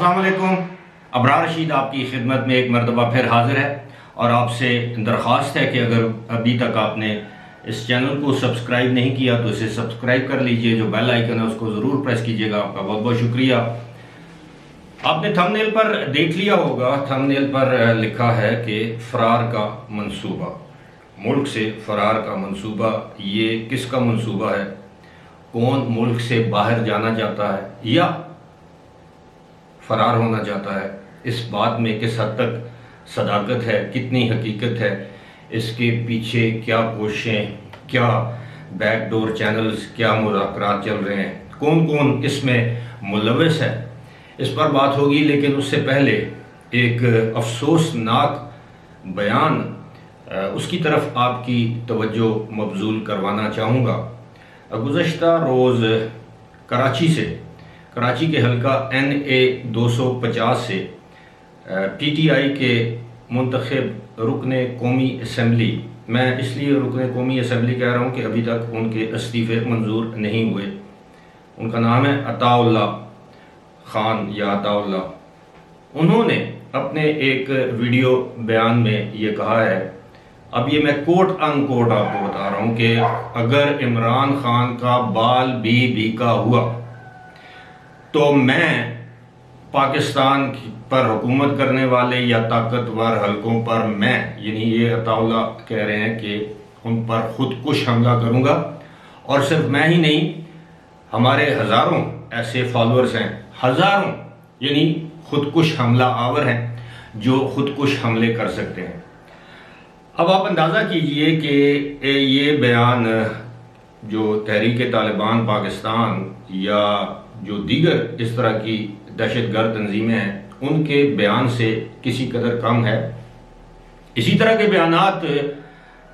السلام علیکم. ابرار رشید آپ کی خدمت میں ایک مرتبہ پھر حاضر ہے اور آپ سے درخواست ہے کہ اگر ابھی تک آپ نے اس چینل کو سبسکرائب نہیں کیا تو اسے سبسکرائب کر لیجئے. جو بیل آئیکن ہے اس کو ضرور پریس کیجئے گا. آپ کا بہت بہت شکریہ. آپ نے تھم نیل پر دیکھ لیا ہوگا, تھم نیل پر لکھا ہے کہ فرار کا منصوبہ, ملک سے فرار کا منصوبہ. یہ کس کا منصوبہ ہے؟ کون ملک سے باہر جانا چاہتا ہے یا فرار ہونا چاہتا ہے؟ اس بات میں کس حد تک صداقت ہے, کتنی حقیقت ہے, اس کے پیچھے کیا کوششیں, کیا بیک ڈور چینلز, کیا مذاکرات چل رہے ہیں, کون کون اس میں ملوث ہے, اس پر بات ہوگی. لیکن اس سے پہلے ایک افسوسناک بیان اس کی طرف آپ کی توجہ مبذول کروانا چاہوں گا. گزشتہ روز کراچی کے حلقہ NA 250 سے پی ٹی آئی کے منتخب رکن قومی اسمبلی, میں اس لیے رکن قومی اسمبلی کہہ رہا ہوں کہ ابھی تک ان کے استعفے منظور نہیں ہوئے, ان کا نام ہے عطا اللہ خان یا عطا اللہ. انہوں نے اپنے ایک ویڈیو بیان میں یہ کہا ہے, اب یہ میں کوٹ ان کوٹ آپ کو بتا رہا ہوں, کہ اگر عمران خان کا بال بھی بھیگا ہوا تو میں پاکستان پر حکومت کرنے والے یا طاقتور حلقوں پر میں, یعنی یہ عطا اللہ کہہ رہے ہیں کہ ان پر خودکش حملہ کروں گا. اور صرف میں ہی نہیں, ہمارے ہزاروں ایسے فالورز ہیں, ہزاروں یعنی خودکش حملہ آور ہیں جو خودکش حملے کر سکتے ہیں. اب آپ اندازہ کیجئے کہ یہ بیان جو تحریک طالبان پاکستان یا جو دیگر اس طرح کی دہشت گرد تنظیمیں ہیں ان کے بیان سے کسی قدر کم ہے. اسی طرح کے بیانات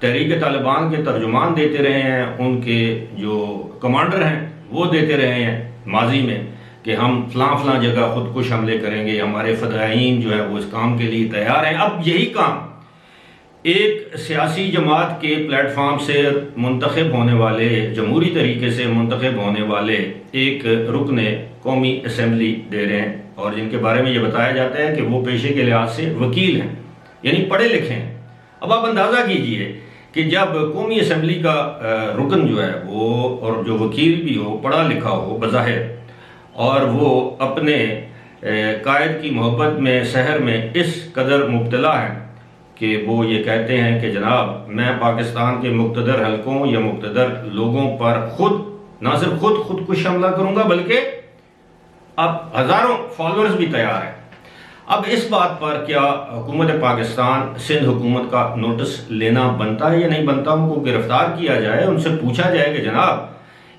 تحریک طالبان کے ترجمان دیتے رہے ہیں, ان کے جو کمانڈر ہیں وہ دیتے رہے ہیں ماضی میں کہ ہم فلاں جگہ خودکش حملے کریں گے, ہمارے فدائین جو ہے وہ اس کام کے لیے تیار ہیں. اب یہی کام ایک سیاسی جماعت کے پلیٹ فارم سے منتخب ہونے والے, جمہوری طریقے سے منتخب ہونے والے ایک رکن قومی اسمبلی دے رہے ہیں, اور جن کے بارے میں یہ بتایا جاتا ہے کہ وہ پیشے کے لحاظ سے وکیل ہیں, یعنی پڑھے لکھے ہیں. اب آپ اندازہ کیجئے کہ جب قومی اسمبلی کا رکن جو ہے وہ, اور جو وکیل بھی ہو, پڑھا لکھا ہو بظاہر, اور وہ اپنے قائد کی محبت میں سحر میں اس قدر مبتلا ہیں کہ وہ یہ کہتے ہیں کہ جناب میں پاکستان کے مقتدر حلقوں یا مقتدر لوگوں پر نہ صرف خودکش حملہ کروں گا بلکہ اب ہزاروں فالورز بھی تیار ہیں. اب اس بات پر کیا حکومت پاکستان, سندھ حکومت کا نوٹس لینا بنتا ہے یا نہیں بنتا؟ ان کو گرفتار کیا جائے, ان سے پوچھا جائے کہ جناب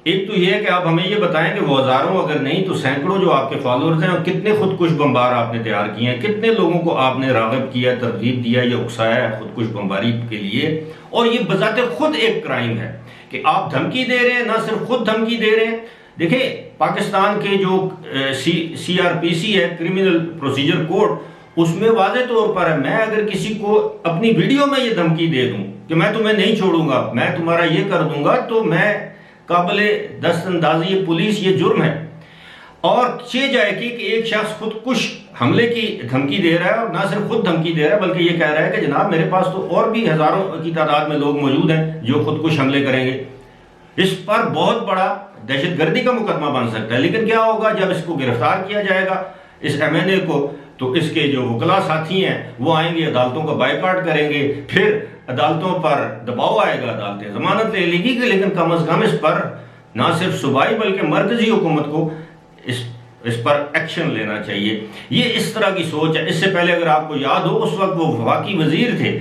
ایک تو یہ ہے کہ آپ ہمیں یہ بتائیں کہ وہ ہزاروں اگر نہیں تو سینکڑوں جو آپ کے فالورز ہیں, اور کتنے خودکش بمبار آپ نے تیار کیے ہیں, کتنے لوگوں کو آپ نے راغب کیا, ترغیب دیا یا اکسایا ہے خودکش بمباری کے لیے. اور یہ بذات خود ایک کرائم ہے کہ آپ دھمکی دے رہے ہیں, نہ صرف خود دھمکی دے رہے ہیں. دیکھیں پاکستان کے جو CRPC ہے, کرمنل پروسیجر کوڈ, اس میں واضح طور پر ہے, میں اگر کسی کو اپنی ویڈیو میں یہ دھمکی دے دوں کہ میں تمہیں نہیں چھوڑوں گا, میں تمہارا یہ کر دوں گا, تو میں قابل دست اندازی پولیس یہ جرم ہے. اور چہ جائے کہ ایک شخص خودکش حملے کی دھمکی دے رہا ہے, اور نہ صرف خود دھمکی دے رہا ہے بلکہ یہ کہہ رہا ہے کہ جناب میرے پاس تو اور بھی ہزاروں کی تعداد میں لوگ موجود ہیں جو خودکش حملے کریں گے. اس پر بہت بڑا دہشت گردی کا مقدمہ بن سکتا ہے. لیکن کیا ہوگا جب اس کو گرفتار کیا جائے گا, اس MNA کو, تو اس کے جو وکلا ساتھی ہیں وہ آئیں گے, عدالتوں کا بائیکاٹ کریں گے, پھر عدالتوں پر دباؤ آئے گا, عدالتیں ضمانت لے لیں گی. لیکن کم از کم اس پر نہ صرف صوبائی بلکہ مرکزی حکومت کو اس پر ایکشن لینا چاہیے. یہ اس طرح کی سوچ ہے. اس سے پہلے اگر آپ کو یاد ہو, اس وقت وہ وفاقی وزیر تھے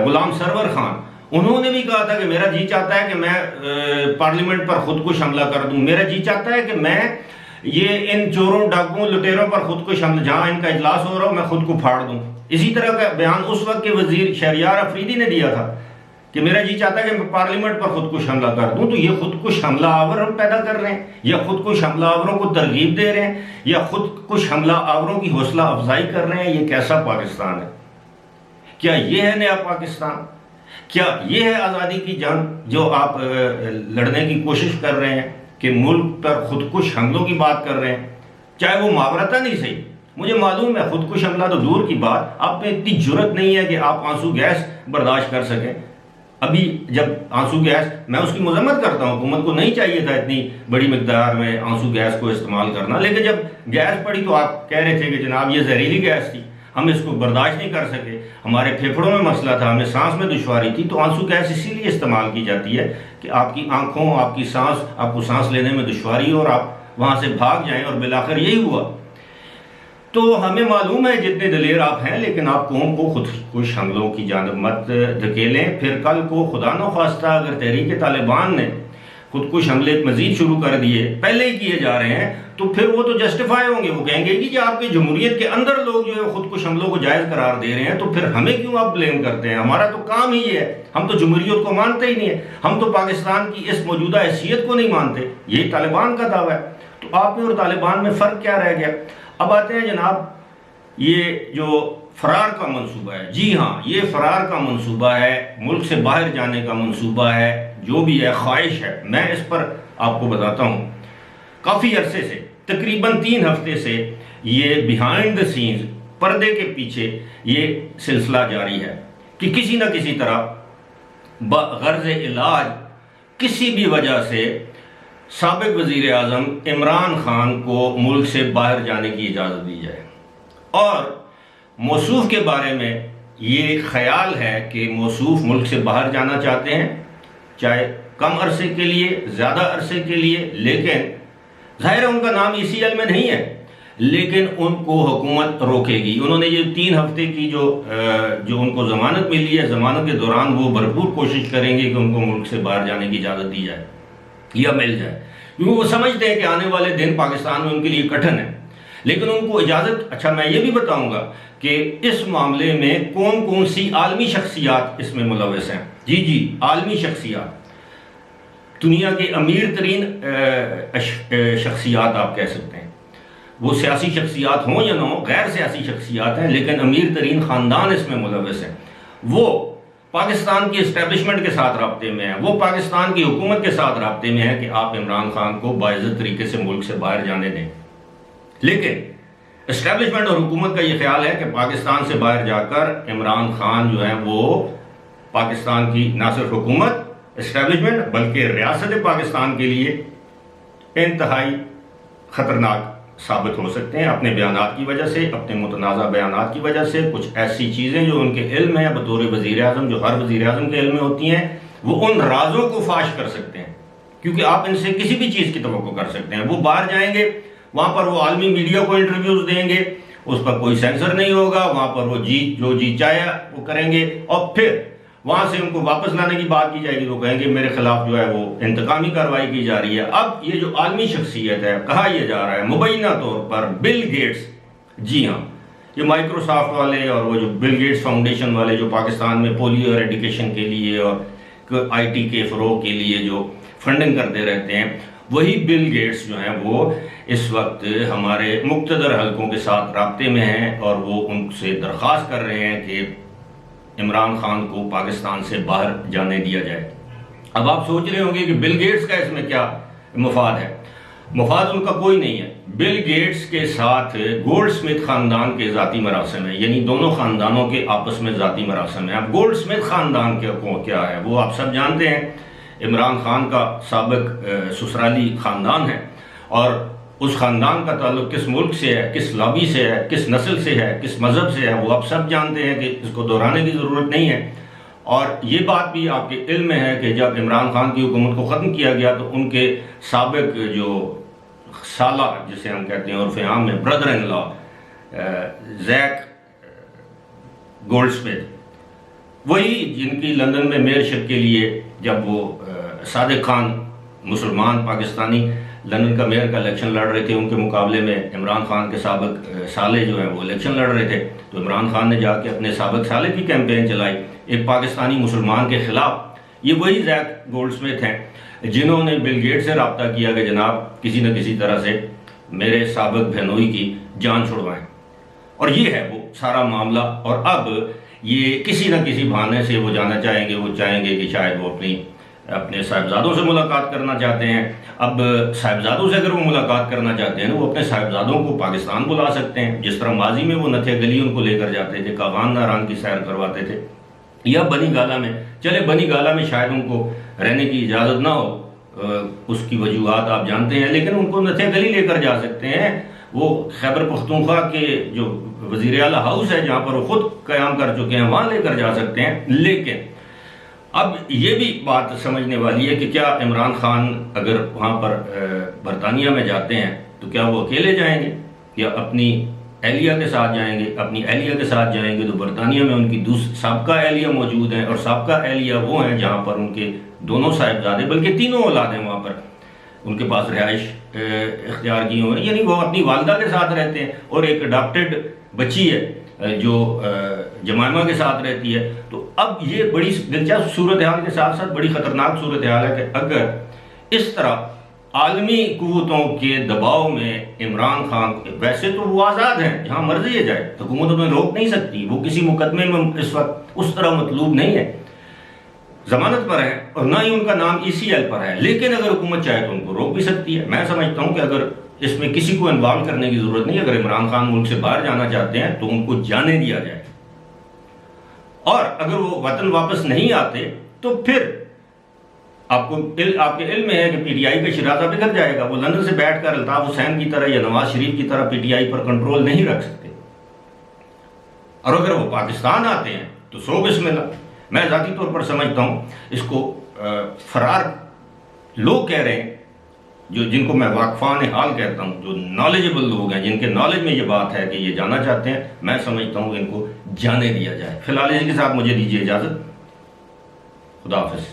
غلام سرور خان, انہوں نے بھی کہا تھا کہ میرا جی چاہتا ہے کہ میں پارلیمنٹ پر خودکش حملہ کر دوں, میرا جی چاہتا ہے کہ میں یہ ان چوروں ڈاکوؤں لٹیروں پر خودکش حملہ, جہاں ان کا اجلاس ہو رہا ہو میں خود کو پھاڑ دوں. اسی طرح کا بیان اس وقت کے وزیر شہریار افریدی نے دیا تھا کہ میرا جی چاہتا ہے کہ میں پارلیمنٹ پر خودکش حملہ کر دوں. تو یہ خودکش حملہ آور ہم پیدا کر رہے ہیں, یا خودکش حملہ آوروں کو ترغیب دے رہے ہیں, یا خودکش حملہ آوروں کی حوصلہ افزائی کر رہے ہیں. یہ کیسا پاکستان ہے؟ کیا یہ ہے نیا پاکستان؟ کیا یہ ہے آزادی کی جنگ جو آپ لڑنے کی کوشش کر رہے ہیں کہ ملک پر خودکش حملوں کی بات کر رہے ہیں؟ چاہے وہ محاورتاً نہیں صحیح, مجھے معلوم ہے خودکش حملہ تو دور کی بات، آپ میں اتنی جرت نہیں ہے کہ آپ آنسو گیس برداشت کر سکیں۔ ابھی جب آنسو گیس، میں اس کی مذمت کرتا ہوں، حکومت کو نہیں چاہیے تھا اتنی بڑی مقدار میں آنسو گیس کو استعمال کرنا، لیکن جب گیس پڑی تو آپ کہہ رہے تھے کہ جناب یہ زہریلی گیس تھی، ہم اس کو برداشت نہیں کر سکے، ہمارے پھیپھڑوں میں مسئلہ تھا، ہمیں سانس میں دشواری تھی۔ تو آنسو گیس اسی لیے استعمال کی جاتی ہے کہ آپ کی آنکھوں، آپ کی سانس، آپ کو سانس لینے میں دشواری ہو اور آپ وہاں سے بھاگ جائیں، اور بالآخر یہی ہوا۔ تو ہمیں معلوم ہے جتنے دلیر آپ ہیں، لیکن آپ قوم کو خودکش حملوں کی جانب مت دھکیلیں۔ پھر کل کو خدا نخواستہ اگر تحریک طالبان نے خودکش حملے مزید شروع کر دیے، پہلے ہی کیے جا رہے ہیں، تو پھر وہ تو جسٹیفائی ہوں گے، وہ کہیں گے کہ آپ کے جمہوریت کے اندر لوگ جو ہے خودکش حملوں کو جائز قرار دے رہے ہیں، تو پھر ہمیں کیوں آپ بلیم کرتے ہیں؟ ہمارا تو کام ہی ہے، ہم تو جمہوریت کو مانتے ہی نہیں ہیں، ہم تو پاکستان کی اس موجودہ حیثیت کو نہیں مانتے، یہی طالبان کا دعویٰ ہے۔ تو آپ میں اور طالبان میں فرق کیا رہ گیا؟ اب آتے ہیں جناب یہ جو فرار کا منصوبہ ہے، جی ہاں یہ فرار کا منصوبہ ہے، ملک سے باہر جانے کا منصوبہ ہے، جو بھی ہے خواہش ہے۔ میں اس پر آپ کو بتاتا ہوں، کافی عرصے سے، تقریباً 3 ہفتے سے یہ بیہائنڈ دا سینز، پردے کے پیچھے یہ سلسلہ جاری ہے کہ کسی نہ کسی طرح بغرض علاج کسی بھی وجہ سے سابق وزیر اعظم عمران خان کو ملک سے باہر جانے کی اجازت دی جائے۔ اور موصوف کے بارے میں یہ خیال ہے کہ موصوف ملک سے باہر جانا چاہتے ہیں، چاہے کم عرصے کے لیے، زیادہ عرصے کے لیے، لیکن ظاہر ہے ان کا نام ECL میں نہیں ہے، لیکن ان کو حکومت روکے گی۔ انہوں نے یہ 3 ہفتے کی جو ان کو ضمانت ملی ہے، ضمانت کے دوران وہ بھرپور کوشش کریں گے کہ ان کو ملک سے باہر جانے کی اجازت دی جائے یا مل جائے، کیونکہ وہ سمجھتے ہیں کہ آنے والے دن پاکستان میں ان کے لیے کٹھن ہے، لیکن ان کو اجازت۔ اچھا میں یہ بھی بتاؤں گا کہ اس معاملے میں کون کون سی عالمی شخصیات اس میں ملوث ہیں۔ جی عالمی شخصیات، دنیا کے امیر ترین شخصیات آپ کہہ سکتے ہیں، وہ سیاسی شخصیات ہوں یا نہ ہوں، غیر سیاسی شخصیات ہیں، لیکن امیر ترین خاندان اس میں ملوث ہیں۔ وہ پاکستان کی اسٹیبلشمنٹ کے ساتھ رابطے میں ہیں، وہ پاکستان کی حکومت کے ساتھ رابطے میں ہیں کہ آپ عمران خان کو باعزت طریقے سے ملک سے باہر جانے دیں، لیکن اسٹیبلشمنٹ اور حکومت کا یہ خیال ہے کہ پاکستان سے باہر جا کر عمران خان جو ہے وہ پاکستان کی نہ صرف حکومت، اسٹیبلشمنٹ، بلکہ ریاست پاکستان کے لیے انتہائی خطرناک ثابت ہو سکتے ہیں، اپنے بیانات کی وجہ سے، اپنے متنازع بیانات کی وجہ سے۔ کچھ ایسی چیزیں جو ان کے علم ہے بطور وزیر اعظم، جو ہر وزیر اعظم کے علم میں ہوتی ہیں، وہ ان رازوں کو فاش کر سکتے ہیں، کیونکہ آپ ان سے کسی بھی چیز کی توقع کر سکتے ہیں۔ وہ باہر جائیں گے، وہاں پر وہ عالمی میڈیا کو انٹرویوز دیں گے، اس پر کوئی سینسر نہیں ہوگا، وہاں پر وہ جو جی چاہے وہ کریں گے، اور پھر وہاں سے ان کو واپس لانے کی بات کی جائے گی تو کہیں گے میرے خلاف جو ہے وہ انتقامی کارروائی کی جا رہی ہے۔ اب یہ جو عالمی شخصیت ہے، کہا یہ جا رہا ہے مبینہ طور پر بل گیٹس، جی ہاں یہ مائکروسافٹ والے اور وہ جو بل گیٹس فاؤنڈیشن والے جو پاکستان میں پولیو ایریڈیکیشن کے لیے اور IT کے فروغ کے لیے جو فنڈنگ کرتے رہتے ہیں، وہی بل گیٹس جو ہیں وہ اس وقت ہمارے مقتدر حلقوں کے ساتھ رابطے میں ہیں، اور وہ ان سے درخواست کر رہے ہیں کہ عمران خان کو پاکستان سے باہر جانے دیا جائے۔ اب آپ سوچ رہے ہوں گے کہ بل گیٹس کا اس میں کیا مفاد ہے؟ مفاد ان کا کوئی نہیں ہے۔ بل گیٹس کے ساتھ گولڈ سمتھ خاندان کے ذاتی مراسم ہیں، یعنی دونوں خاندانوں کے آپس میں ذاتی مراسم ہیں۔ اب گولڈ سمتھ خاندان کیا ہے وہ آپ سب جانتے ہیں، عمران خان کا سابق سسرالی خاندان ہے، اور اس خاندان کا تعلق کس ملک سے ہے، کس لابی سے ہے، کس نسل سے ہے، کس مذہب سے ہے، وہ آپ سب جانتے ہیں کہ اس کو دہرانے کی ضرورت نہیں ہے۔ اور یہ بات بھی آپ کے علم میں ہے کہ جب عمران خان کی حکومت کو ختم کیا گیا تو ان کے سابق جو سالہ جسے ہم کہتے ہیں عرف عام میں brother in law زیک gold Smith, وہی جن کی لندن میں میئرشپ کے لیے جب وہ صادق خان مسلمان پاکستانی لندن کا میئر کا الیکشن لڑ رہے تھے، ان کے مقابلے میں عمران خان کے سابق سالے جو ہیں وہ الیکشن لڑ رہے تھے، تو عمران خان نے جا کے اپنے سابق سالے کی کیمپین چلائی ایک پاکستانی مسلمان کے خلاف۔ یہ وہی زیک گولڈ سمتھ ہیں جنہوں نے بل گیٹ سے رابطہ کیا کہ جناب کسی نہ کسی طرح سے میرے سابق بہنوئی کی جان چھڑوائیں، اور یہ ہے وہ سارا معاملہ۔ اور اب یہ کسی نہ کسی بہانے سے وہ جانا چاہیں گے، وہ چاہیں گے کہ شاید وہ اپنی اپنے صاحبزادوں سے ملاقات کرنا چاہتے ہیں. اب صاحبزادوں سے اگر وہ ملاقات کرنا چاہتے ہیں وہ اپنے صاحبزادوں کو پاکستان بلا سکتے ہیں، جس طرح ماضی میں وہ نتھے گلی ان کو لے کر جاتے تھے، کاغان ناران کی سیر کرواتے تھے، یا بنی گالہ میں. چلے بنی گالہ میں شاید ان کو رہنے کی اجازت نہ ہو، اس کی وجوہات آپ جانتے ہیں، لیکن ان کو نتھے گلی لے کر جا سکتے ہیں. وہ خیبر پختونخوا کے جو وزیر اعلیٰ ہاؤس ہے جہاں پر وہ خود قیام کر چکے ہیں وہاں لے کر جا سکتے ہیں. لیکن اب یہ بھی بات سمجھنے والی ہے کہ کیا عمران خان اگر وہاں پر برطانیہ میں جاتے ہیں تو کیا وہ اکیلے جائیں گے یا اپنی اہلیہ کے ساتھ جائیں گے؟ اپنی اہلیہ کے ساتھ جائیں گے تو برطانیہ میں ان کی سابقہ اہلیہ موجود ہیں، اور سابقہ اہلیہ وہ ہیں جہاں پر ان کے دونوں صاحبزادے بلکہ تینوں اولاد ہیں وہاں پر ان کے پاس رہائش اختیار کی ہوئی، یعنی وہ اپنی والدہ کے ساتھ رہتے ہیں، اور ایک اڈاپٹڈ بچی ہے جو جمائمہ کے ساتھ رہتی ہے. تو اب یہ بڑی دلچسپ صورتحال کے ساتھ ساتھ بڑی خطرناک صورتحال ہے کہ اگر اس طرح عالمی قوتوں کے دباؤ میں عمران خان، ویسے تو وہ آزاد ہیں جہاں مرضی ہے جائے، حکومت انہیں روک نہیں سکتی، وہ کسی مقدمے میں اس وقت اس طرح مطلوب نہیں ہے، ضمانت پر ہے، اور نہ ہی ان کا نام ECL پر ہے، لیکن اگر حکومت چاہے تو ان کو روک بھی سکتی ہے. میں سمجھتا ہوں کہ اگر اس میں کسی کو انوالو کرنے کی ضرورت نہیں، اگر عمران خان ملک سے باہر جانا چاہتے ہیں تو ان کو جانے دیا جائے، اور اگر وہ وطن واپس نہیں آتے تو پھر آپ کے علم میں ہے کہ PTI کا شرازہ بگڑ جائے گا. وہ لندن سے بیٹھ کر الطاف حسین کی طرح یا نواز شریف کی طرح PTI پر کنٹرول نہیں رکھ سکتے، اور اگر وہ پاکستان آتے ہیں تو سو بسم اللہ. میں ذاتی طور پر سمجھتا ہوں اس کو فرار لوگ کہہ رہے ہیں، جن کو میں واقفان حال کہتا ہوں، جو نالجبل لوگ ہیں، جن کے نالج میں یہ بات ہے کہ یہ جانا چاہتے ہیں، میں سمجھتا ہوں کہ ان کو جانے دیا جائے. فی الحال اسی کے ساتھ مجھے دیجیے اجازت. خدا حافظ.